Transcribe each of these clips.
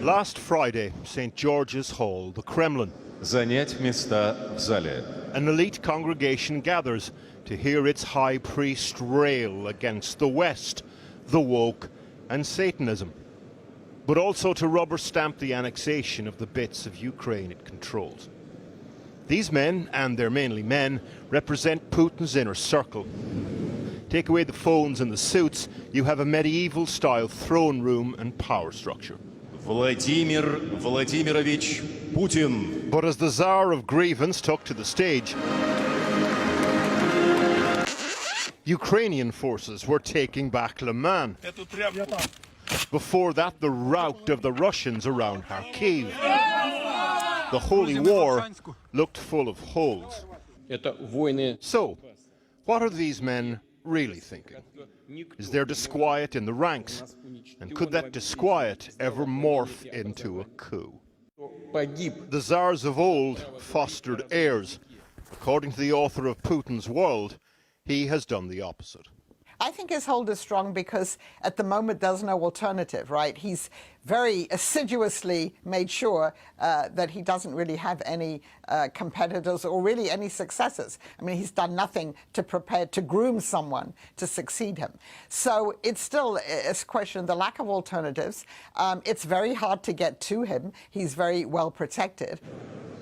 Last Friday, St. George's Hall, the Kremlin. Занять места в зале. An elite congregation gathers to hear its high priest rail against the West, the woke and Satanism, but also to rubber stamp the annexation of the bits of Ukraine it controls. These men, and they're mainly men, represent Putin's inner circle. Take away the phones and the suits, you have a medieval-style throne room and power structure. Vladimir Vladimirovich Putin. But as the Tsar of Grievance took to the stage, Ukrainian forces were taking back Le Mans. Before that, the rout of the Russians around Kharkiv. The Holy War looked full of holes. So, what are these men really thinking? Is there disquiet in the ranks? And could that disquiet ever morph into a coup? The Tsars of old fostered heirs. According to the author of Putin's World, he has done the opposite. I think his hold is strong because at the moment there's no alternative, right? He's very assiduously made sure that he doesn't really have any competitors or really any successors. I mean, he's done nothing to prepare to groom someone to succeed him. So it's still a question of the lack of alternatives. It's very hard to get to him. He's very well protected.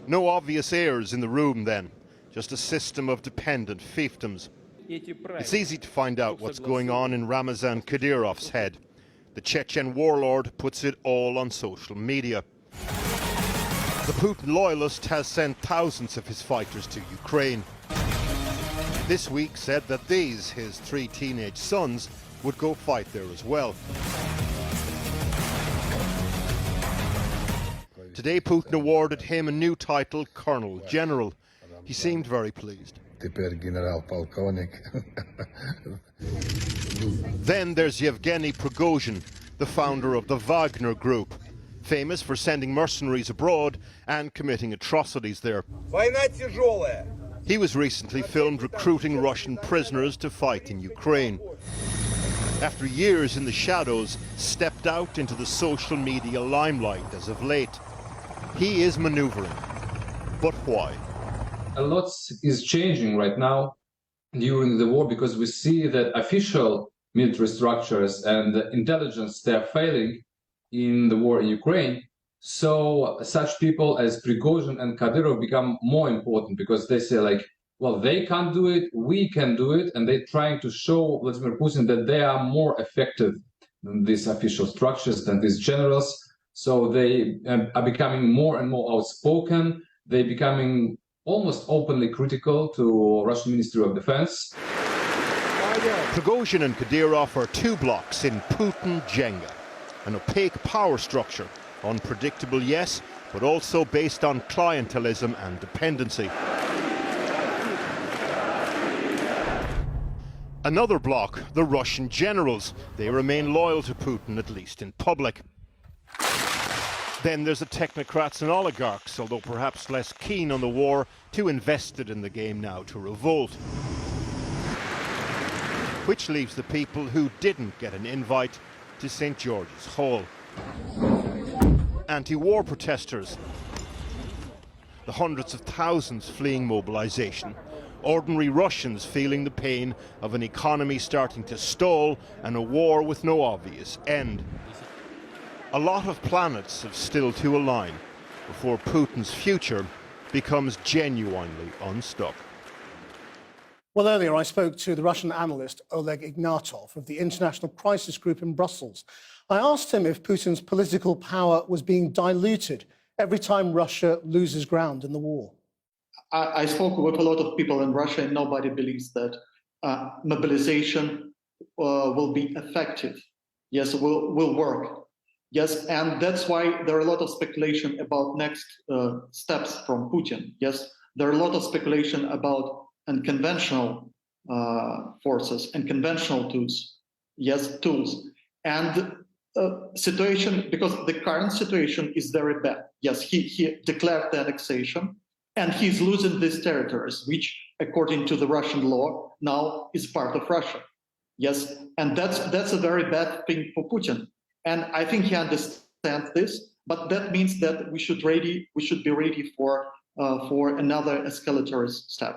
No obvious heirs in the room then, just a system of dependent fiefdoms. It's easy to find out what's going on in Ramzan Kadyrov's head. The Chechen warlord puts it all on social media. The Putin loyalist has sent thousands of his fighters to Ukraine. This week said that these, his 3 teenage sons, would go fight there as well. Today Putin awarded him a new title, Colonel General. He seemed very pleased. Then there's Yevgeny Prigozhin, the founder of the Wagner Group, famous for sending mercenaries abroad and committing atrocities there. He was recently filmed recruiting Russian prisoners to fight in Ukraine. After years in the shadows, stepped out into the social media limelight as of late. He is maneuvering. But why? A lot is changing right now during the war because we see that official military structures and intelligence, they're failing in the war in Ukraine. So such people as Prigozhin and Kadyrov become more important because they say like, well, they can't do it, we can do it. And they're trying to show Vladimir Putin that they are more effective than these official structures, than these generals. So they are becoming more and more outspoken. They're becoming almost openly critical to Russian Ministry of Defense. Prigozhin and Kadyrov are 2 blocks in Putin Jenga, an opaque power structure, unpredictable, yes, but also based on clientelism and dependency. Another block, the Russian generals. They remain loyal to Putin, at least in public. Then there's the technocrats and oligarchs, although perhaps less keen on the war, too invested in the game now to revolt. Which leaves the people who didn't get an invite to St. George's Hall. Anti-war protesters, the hundreds of thousands fleeing mobilization, ordinary Russians feeling the pain of an economy starting to stall and a war with no obvious end. A lot of planets have still to align before Putin's future becomes genuinely unstuck. Well, earlier I spoke to the Russian analyst Oleg Ignatov of the International Crisis Group in Brussels. I asked him if Putin's political power was being diluted every time Russia loses ground in the war. I spoke with a lot of people in Russia, and nobody believes that mobilization will be effective. Yes, will work. Yes, and that's why there are a lot of speculation about next steps from Putin. Yes, there are a lot of speculation about unconventional forces and conventional tools. Yes, tools. And situation, because the current situation is very bad. Yes, he declared the annexation, and he's losing these territories, which, according to the Russian law, now is part of Russia. Yes, and that's a very bad thing for Putin. And I think he understands this, but that means that we should be ready for another escalatory step.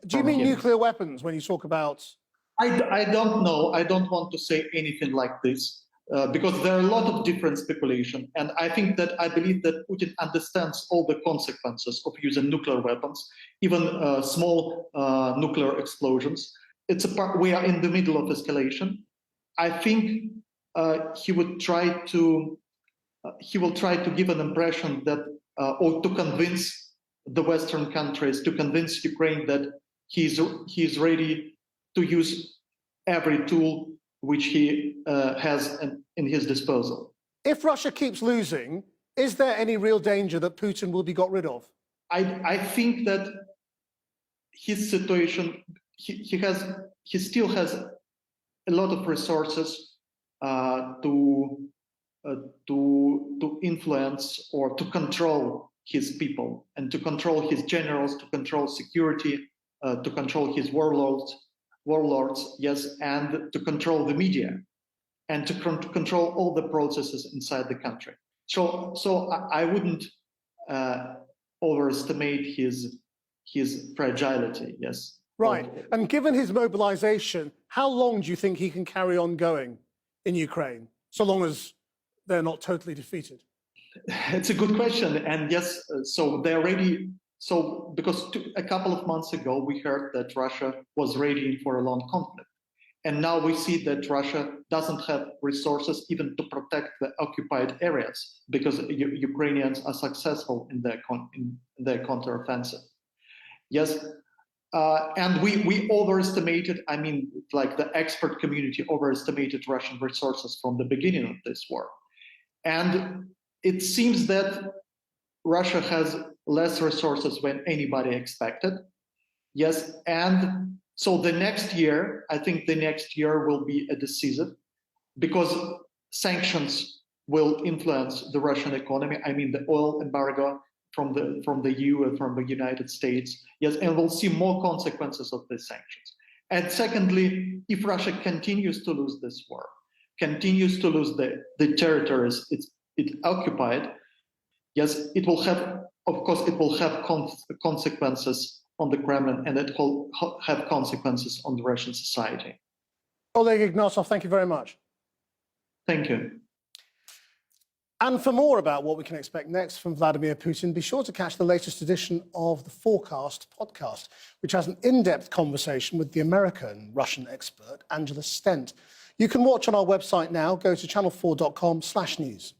Do you mean nuclear weapons when you talk about? I don't know. I don't want to say anything like this because there are a lot of different speculation, and I believe that Putin understands all the consequences of using nuclear weapons, even small nuclear explosions. We are in the middle of escalation. I think he will try to give an impression that, or to convince the Western countries, to convince Ukraine that he's ready to use every tool which he has in his disposal. If Russia keeps losing, is there any real danger that Putin will be got rid of? I think that his situation, he still has a lot of resources to influence or to control his people and to control his generals, to control security, to control his warlords, yes, and to control the media and to control all the processes inside the country. So I wouldn't overestimate his fragility, yes. Right. And given his mobilization, how long do you think he can carry on going in Ukraine, so long as they're not totally defeated? It's a good question. And yes, so they're ready. So because a couple of months ago, we heard that Russia was ready for a long conflict. And now we see that Russia doesn't have resources even to protect the occupied areas because Ukrainians are successful in their counteroffensive. Yes, and we overestimated, I mean, like the expert community overestimated Russian resources from the beginning of this war. And it seems that Russia has less resources than anybody expected. Yes, and so the next year, I think the next year will be decisive because sanctions will influence the Russian economy. I mean, the oil embargo from the EU and from the United States. Yes, and we'll see more consequences of these sanctions. And secondly, if Russia continues to lose this war, continues to lose the territories it occupied, yes, it will have, of course, it will have consequences on the Kremlin, and it will have consequences on the Russian society. Oleg Ignatov, thank you very much. Thank you. And for more about what we can expect next from Vladimir Putin, be sure to catch the latest edition of the Forecast podcast, which has an in-depth conversation with the American-Russian expert, Angela Stent. You can watch on our website now. Go to channel4.com/news.